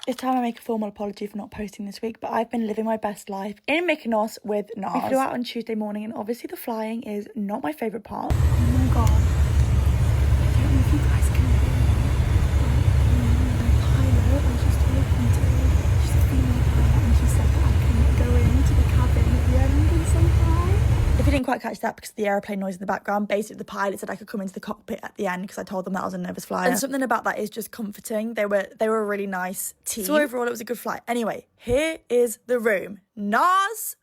It's time I make a formal apology for not posting this week, but I've been living my best life in Mykonos with Nars. We flew out on Tuesday morning, and obviously the flying is not my favourite part. Oh my god. I don't know if you guys can hear me, but the pilot was just talking to me. She's a female pilot, and she said that I can go into the cabin at the end and say hi. If you didn't quite catch that because of the aeroplane noise in the background, basically the pilot said I could come into the cockpit at the end because I told them that I was a nervous flyer. And something about that is just comforting. They were a really nice team. So overall, it was a good flight. Anyway, here is the room. Nars!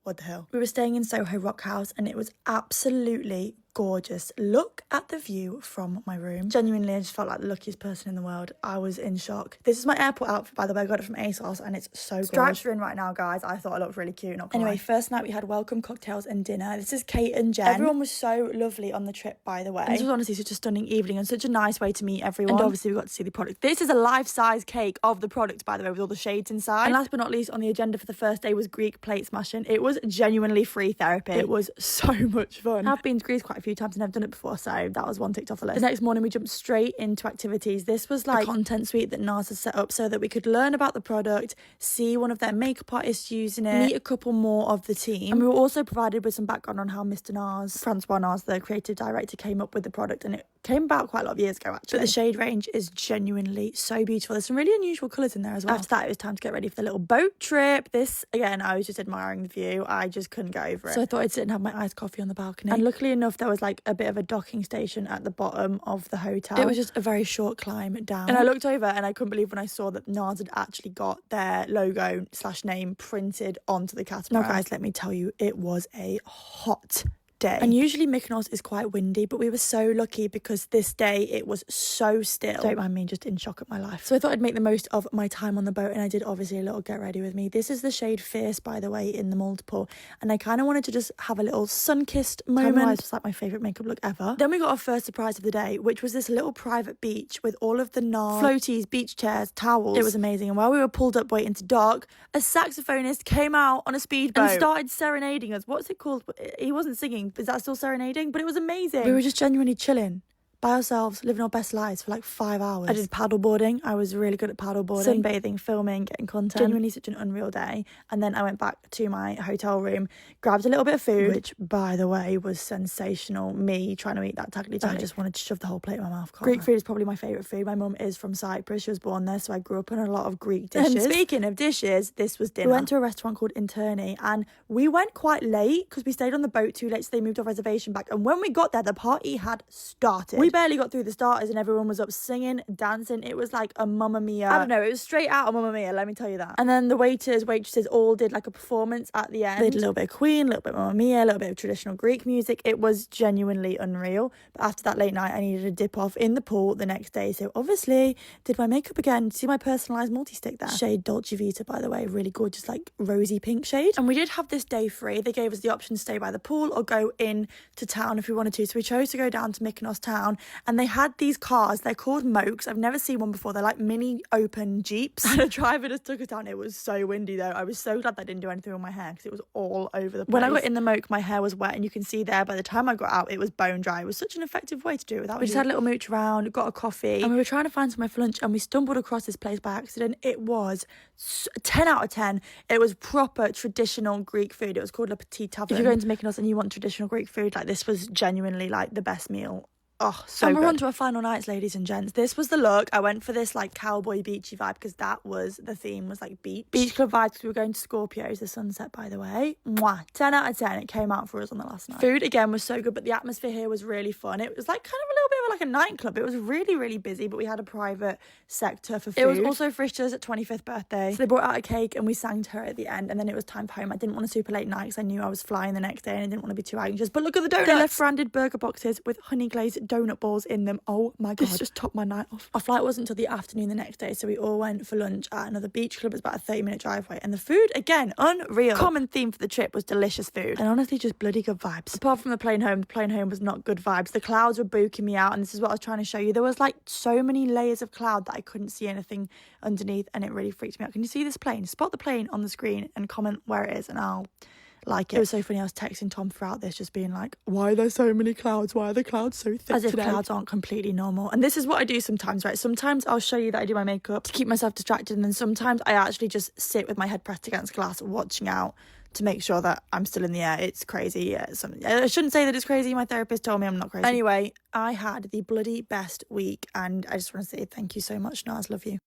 What the hell? We were staying in Soho Rock House and it was absolutely gorgeous. Look at the view from my room. Genuinely, I just felt like the luckiest person in the world. I was in shock. This is my airport outfit, by the way. I got it from ASOS and it's so gorgeous. Stripes are in right now, guys. I thought I looked really cute. Not anyway, first night we had welcome cocktails and dinner. This is Kate and Jen. Everyone was so lovely on the trip, by the way. And this was honestly such a stunning evening and such a nice way to meet everyone. And obviously we got to see the product. This is a life-size cake of the product, by the way, with all the shades inside. And last but not least, on the agenda for the first day was Greek plate smashing. It was genuinely free therapy. It was so much fun. I've been to Greece quite a few times and I've done it before, so that was one ticked off the list. The next morning we jumped straight into activities. This was like a content suite that Nars has set up so that we could learn about the product, see one of their makeup artists using it, meet a couple more of the team, and we were also provided with some background on how Mr. Nars, Francois Nars, the creative director, came up with the product, and it came about quite a lot of years ago actually. But the shade range is genuinely so beautiful. There's some really unusual colours in there as well. After that it was time to get ready for the little boat trip. This, again, I was just admiring the view. I just couldn't get over it. So I thought I'd sit and have my iced coffee on the balcony. And luckily enough there was like a bit of a docking station at the bottom of the hotel. It was just a very short climb down. And I looked over and I couldn't believe when I saw that Nars had actually got their logo / name printed onto the catamaran. Now guys, let me tell you, it was a hot day. And usually Mykonos is quite windy, but we were so lucky because this day it was so still. Don't mind me, just in shock at my life. So I thought I'd make the most of my time on the boat, and I did obviously a little get ready with me. This is the shade Fierce, by the way, in the multiple, and I kind of wanted to just have a little sun-kissed moment. It's like my favourite makeup look ever. Then we got our first surprise of the day, which was this little private beach with all of the Nars floaties, beach chairs, towels. It was amazing. And while we were pulled up waiting to dock, a saxophonist came out on a speedboat and started serenading us. What's it called? He wasn't singing. Is that still serenading? But it was amazing. We were just genuinely chilling by ourselves, living our best lives for like 5 hours. I did paddleboarding. I was really good at paddleboarding. Sunbathing, filming, getting content. Genuinely such an unreal day. And then I went back to my hotel room, grabbed a little bit of food, which, by the way, was sensational. Me trying to eat that tagliatelle. I just wanted to shove the whole plate in my mouth. Greek food is probably my favourite food. My mum is from Cyprus. She was born there, so I grew up on a lot of Greek dishes. And speaking of dishes, this was dinner. We went to a restaurant called Interni, and we went quite late because we stayed on the boat too late, so they moved our reservation back. And when we got there, the party had started. We barely got through the starters and everyone was up singing, dancing. It was like a Mamma Mia. I don't know, it was straight out of Mamma Mia, let me tell you that. And then the waiters, waitresses all did like a performance at the end. They did a little bit of Queen, a little bit of Mamma Mia, a little bit of traditional Greek music. It was genuinely unreal. But after that late night, I needed a dip off in the pool the next day. So obviously did my makeup again. See my personalised multi-stick there. Shade Dolce Vita, by the way, really gorgeous, like rosy pink shade. And we did have this day free. They gave us the option to stay by the pool or go in to town if we wanted to. So we chose to go down to Mykonos town, and they had these cars. They're called Mokes. I've never seen one before. They're like mini open Jeeps. And a driver just took us down. It was so windy though. I was so glad that I didn't do anything with my hair because it was all over the place. When I got in the Moke, my hair was wet, and you can see there by the time I got out, it was bone dry. It was such an effective way to do it without. We just had a little mooch around, got a coffee, and we were trying to find somewhere for lunch, and we stumbled across this place by accident. It was 10 out of 10. It was proper traditional Greek food. It was called Le Petit Tavern. If you're going to Mykonos and you want traditional Greek food, like this was genuinely like the best meal. Oh, so and we're on to our final nights, ladies and gents. This was the look. I went for this like cowboy beachy vibe because that was the theme, was like beach club vibes, because we were going to Scorpio's, the sunset, by the way. Mwah. 10 out of 10. It came out for us on the last night. Food again was so good, but the atmosphere here was really fun. It was like kind of a little bit of like a nightclub. It was really, really busy, but we had a private sector for food. It was also Frishta's 25th birthday, so they brought out a cake and we sang to her at the end, and then it was time for home. I didn't want a super late night because I knew I was flying the next day and I didn't want to be too anxious. But look at the donuts. They left branded burger boxes with honey glazed donut balls in them. Oh my god, this just topped my night off. Our flight wasn't until the afternoon the next day, so we all went for lunch at another beach club. It's about a 30-minute drive away, and the food, again, unreal. Common theme for the trip was delicious food, and honestly just bloody good vibes. Apart from the plane home was not good vibes. The clouds were booking me out, and this is what I was trying to show you. There was like so many layers of cloud that I couldn't see anything underneath, and it really freaked me out. Can you see this plane? Spot the plane on the screen and comment where it is, and I'll like it was so funny. I was texting Tom throughout this, just being like, why are there so many clouds? Why are the clouds so thick as if today? Clouds aren't completely normal. And this is what I do sometimes, right? Sometimes I'll show you that I do my makeup to keep myself distracted, and then sometimes I actually just sit with my head pressed against glass watching out to make sure that I'm still in the air. It's crazy. Yeah, I shouldn't say that it's crazy. My therapist told me I'm not crazy. Anyway, I had the bloody best week, and I just want to say thank you so much, Naz. Love you.